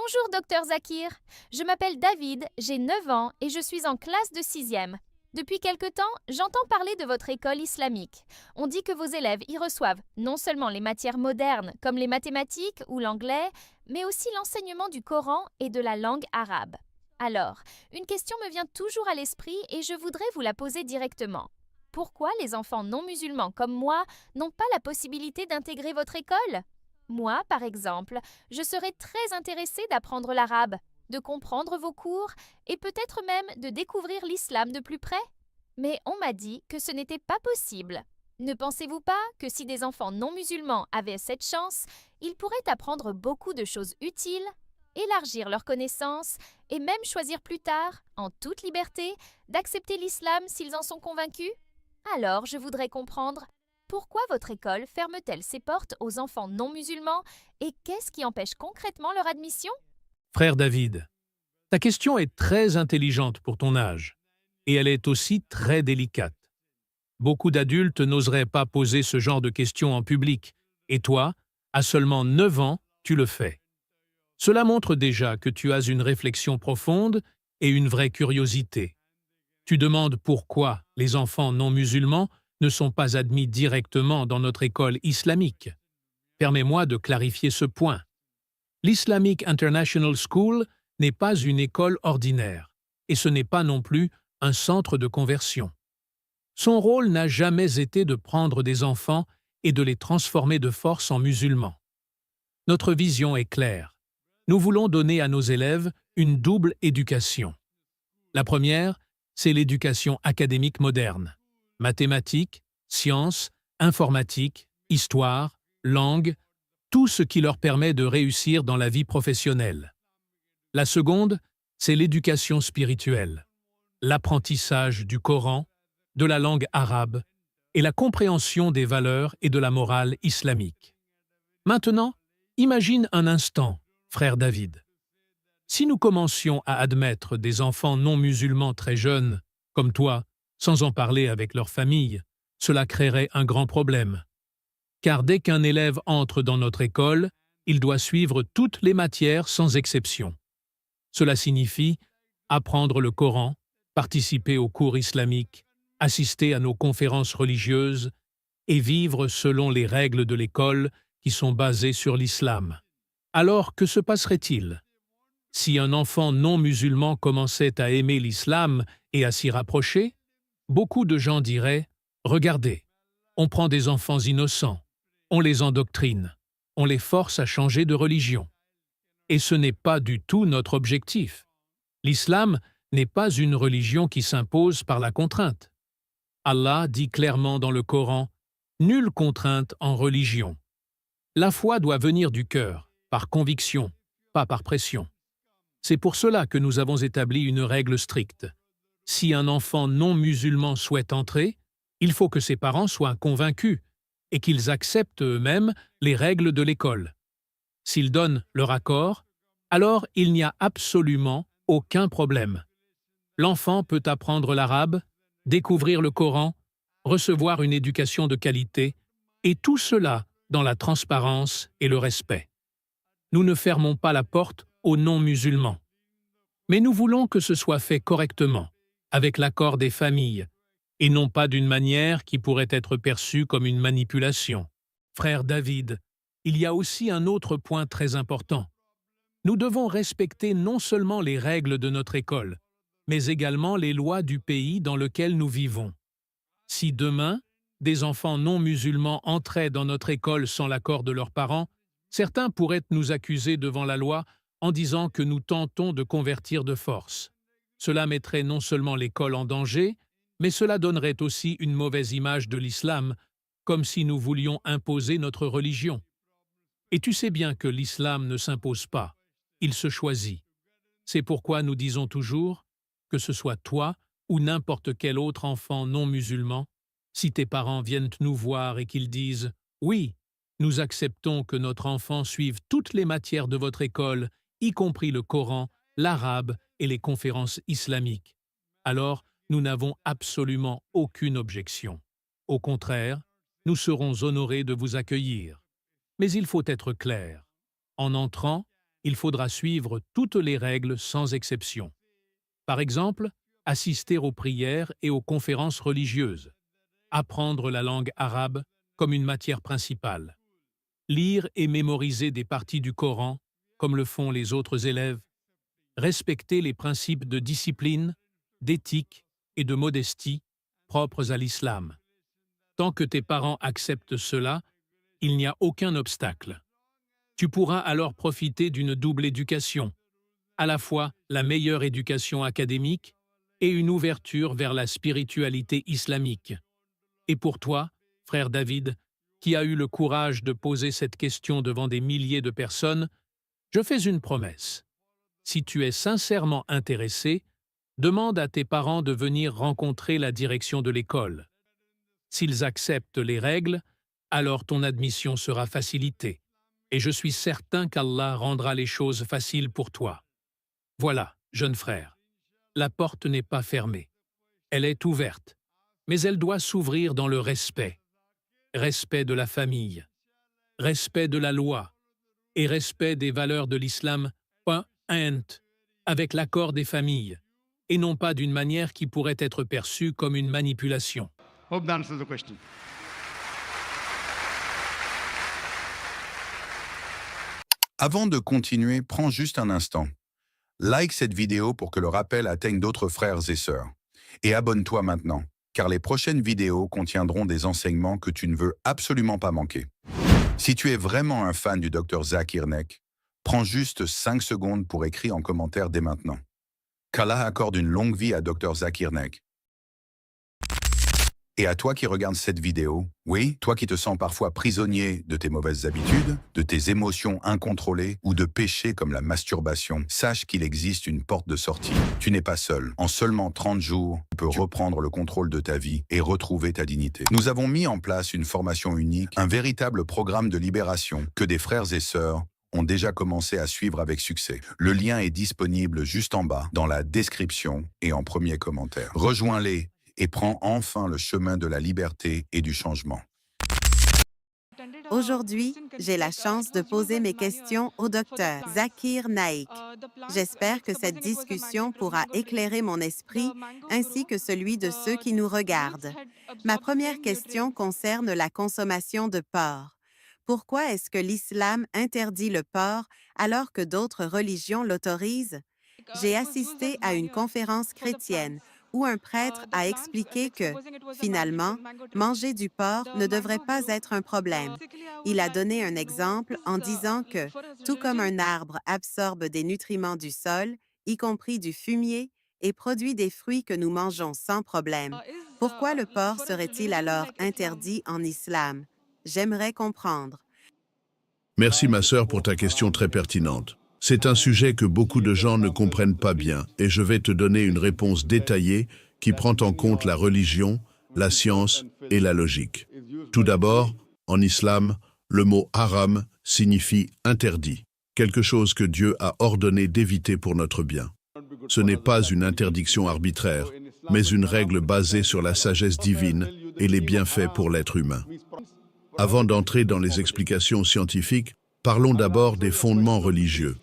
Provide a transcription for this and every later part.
Bonjour, docteur Zakir. Je m'appelle David, j'ai 9 ans et je suis en classe de sixième. Depuis quelque temps, j'entends parler de votre école islamique. On dit que vos élèves y reçoivent non seulement les matières modernes comme les mathématiques ou l'anglais, mais aussi l'enseignement du Coran et de la langue arabe. Alors, une question me vient toujours à l'esprit et je voudrais vous la poser directement. Pourquoi les enfants non musulmans comme moi n'ont pas la possibilité d'intégrer votre école? Moi, par exemple, je serais très intéressée d'apprendre l'arabe, de comprendre vos cours et peut-être même de découvrir l'islam de plus près. Mais on m'a dit que ce n'était pas possible. Ne pensez-vous pas que si des enfants non musulmans avaient cette chance, ils pourraient apprendre beaucoup de choses utiles, élargir leurs connaissances et même choisir plus tard, en toute liberté, d'accepter l'islam s'ils en sont convaincus? Alors, je voudrais comprendre pourquoi votre école ferme-t-elle ses portes aux enfants non musulmans et qu'est-ce qui empêche concrètement leur admission? Frère David, ta question est très intelligente pour ton âge, et elle est aussi très délicate. Beaucoup d'adultes n'oseraient pas poser ce genre de questions en public, et toi, à seulement 9 ans, tu le fais. Cela montre déjà que tu as une réflexion profonde et une vraie curiosité. Tu demandes pourquoi les enfants non musulmans ne sont pas admis directement dans notre école islamique. Permets-moi de clarifier ce point. L'Islamic International School n'est pas une école ordinaire, et ce n'est pas non plus un centre de conversion. Son rôle n'a jamais été de prendre des enfants et de les transformer de force en musulmans. Notre vision est claire. Nous voulons donner à nos élèves une double éducation. La première, c'est l'éducation académique moderne. Mathématiques, sciences, informatique, histoire, langue, tout ce qui leur permet de réussir dans la vie professionnelle. La seconde, c'est l'éducation spirituelle, l'apprentissage du Coran, de la langue arabe et la compréhension des valeurs et de la morale islamique. Maintenant, imagine un instant, frère David. Si nous commencions à admettre des enfants non musulmans très jeunes, comme toi, sans en parler avec leur famille, cela créerait un grand problème. Car dès qu'un élève entre dans notre école, il doit suivre toutes les matières sans exception. Cela signifie apprendre le Coran, participer aux cours islamiques, assister à nos conférences religieuses et vivre selon les règles de l'école qui sont basées sur l'islam. Alors, que se passerait-il? Si un enfant non musulman commençait à aimer l'islam et à s'y rapprocher, beaucoup de gens diraient « Regardez, on prend des enfants innocents, on les endoctrine, on les force à changer de religion. » Et ce n'est pas du tout notre objectif. L'islam n'est pas une religion qui s'impose par la contrainte. Allah dit clairement dans le Coran « Nulle contrainte en religion ». La foi doit venir du cœur, par conviction, pas par pression. C'est pour cela que nous avons établi une règle stricte. Si un enfant non musulman souhaite entrer, il faut que ses parents soient convaincus et qu'ils acceptent eux-mêmes les règles de l'école. S'ils donnent leur accord, alors il n'y a absolument aucun problème. L'enfant peut apprendre l'arabe, découvrir le Coran, recevoir une éducation de qualité, et tout cela dans la transparence et le respect. Nous ne fermons pas la porte aux non-musulmans. Mais nous voulons que ce soit fait correctement, avec l'accord des familles, et non pas d'une manière qui pourrait être perçue comme une manipulation. Frère David, il y a aussi un autre point très important. Nous devons respecter non seulement les règles de notre école, mais également les lois du pays dans lequel nous vivons. Si demain, des enfants non musulmans entraient dans notre école sans l'accord de leurs parents, certains pourraient nous accuser devant la loi en disant que nous tentons de convertir de force. Cela mettrait non seulement l'école en danger, mais cela donnerait aussi une mauvaise image de l'islam, comme si nous voulions imposer notre religion. Et tu sais bien que l'islam ne s'impose pas, il se choisit. C'est pourquoi nous disons toujours, que ce soit toi ou n'importe quel autre enfant non musulman, si tes parents viennent nous voir et qu'ils disent « Oui, nous acceptons que notre enfant suive toutes les matières de votre école, y compris le Coran, l'arabe et les conférences islamiques. » Alors, nous n'avons absolument aucune objection. Au contraire, nous serons honorés de vous accueillir. Mais il faut être clair. En entrant, il faudra suivre toutes les règles sans exception. Par exemple, assister aux prières et aux conférences religieuses, apprendre la langue arabe comme une matière principale, lire et mémoriser des parties du Coran, comme le font les autres élèves, respecter les principes de discipline, d'éthique et de modestie propres à l'islam. Tant que tes parents acceptent cela, il n'y a aucun obstacle. Tu pourras alors profiter d'une double éducation, à la fois la meilleure éducation académique et une ouverture vers la spiritualité islamique. Et pour toi, frère David, qui a eu le courage de poser cette question devant des milliers de personnes, je fais une promesse. Si tu es sincèrement intéressé, demande à tes parents de venir rencontrer la direction de l'école. S'ils acceptent les règles, alors ton admission sera facilitée, et je suis certain qu'Allah rendra les choses faciles pour toi. Voilà, jeune frère, la porte n'est pas fermée. Elle est ouverte, mais elle doit s'ouvrir dans le respect. Respect de la famille, respect de la loi et respect des valeurs de l'islam, avec l'accord des familles, et non pas d'une manière qui pourrait être perçue comme une manipulation. Hope that answers the question. Avant de continuer, prends juste un instant. Like cette vidéo pour que le rappel atteigne d'autres frères et sœurs. Et abonne-toi maintenant, car les prochaines vidéos contiendront des enseignements que tu ne veux absolument pas manquer. Si tu es vraiment un fan du Dr Zakir Naik, prends juste 5 secondes pour écrire en commentaire dès maintenant. Qu'Allah accorde une longue vie à Dr Zakir Naik. Et à toi qui regardes cette vidéo, oui, toi qui te sens parfois prisonnier de tes mauvaises habitudes, de tes émotions incontrôlées ou de péchés comme la masturbation, sache qu'il existe une porte de sortie. Tu n'es pas seul. En seulement 30 jours, tu peux reprendre le contrôle de ta vie et retrouver ta dignité. Nous avons mis en place une formation unique, un véritable programme de libération que des frères et sœurs ont déjà commencé à suivre avec succès. Le lien est disponible juste en bas, dans la description et en premier commentaire. Rejoins-les et prends enfin le chemin de la liberté et du changement. Aujourd'hui, j'ai la chance de poser mes questions au docteur Zakir Naik. J'espère que cette discussion pourra éclairer mon esprit ainsi que celui de ceux qui nous regardent. Ma première question concerne la consommation de porc. Pourquoi est-ce que l'islam interdit le porc alors que d'autres religions l'autorisent? J'ai assisté à une conférence chrétienne où un prêtre a expliqué que, finalement, manger du porc ne devrait pas être un problème. Il a donné un exemple en disant que, tout comme un arbre absorbe des nutriments du sol, y compris du fumier, et produit des fruits que nous mangeons sans problème, pourquoi le porc serait-il alors interdit en islam? J'aimerais comprendre. Merci ma sœur pour ta question très pertinente. C'est un sujet que beaucoup de gens ne comprennent pas bien et je vais te donner une réponse détaillée qui prend en compte la religion, la science et la logique. Tout d'abord, en islam, le mot haram signifie interdit, quelque chose que Dieu a ordonné d'éviter pour notre bien. Ce n'est pas une interdiction arbitraire, mais une règle basée sur la sagesse divine et les bienfaits pour l'être humain. Avant d'entrer dans les explications scientifiques, parlons d'abord des fondements religieux.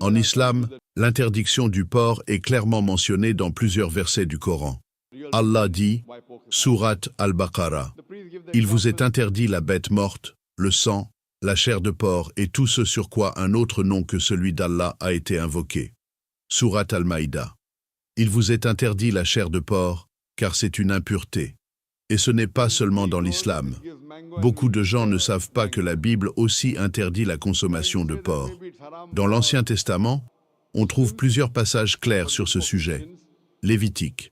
En islam, l'interdiction du porc est clairement mentionnée dans plusieurs versets du Coran. Allah dit, Sourate Al-Baqarah, « Il vous est interdit la bête morte, le sang, la chair de porc et tout ce sur quoi un autre nom que celui d'Allah a été invoqué. » Sourate Al-Maïda, « Il vous est interdit la chair de porc, car c'est une impureté. » Et ce n'est pas seulement dans l'islam. Beaucoup de gens ne savent pas que la Bible aussi interdit la consommation de porc. Dans l'Ancien Testament, on trouve plusieurs passages clairs sur ce sujet. Lévitique.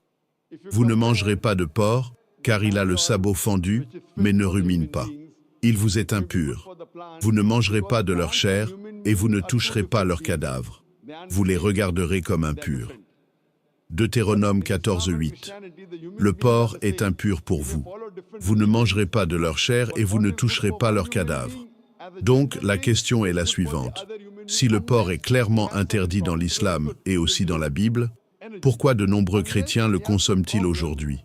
Vous ne mangerez pas de porc, car il a le sabot fendu, mais ne rumine pas. Il vous est impur. Vous ne mangerez pas de leur chair, et vous ne toucherez pas leurs cadavres. Vous les regarderez comme impurs. Deutéronome 14:8. Le porc est impur pour vous. Vous ne mangerez pas de leur chair et vous ne toucherez pas leurs cadavres. Donc, la question est la suivante. Si le porc est clairement interdit dans l'islam et aussi dans la Bible, pourquoi de nombreux chrétiens le consomment-ils aujourd'hui?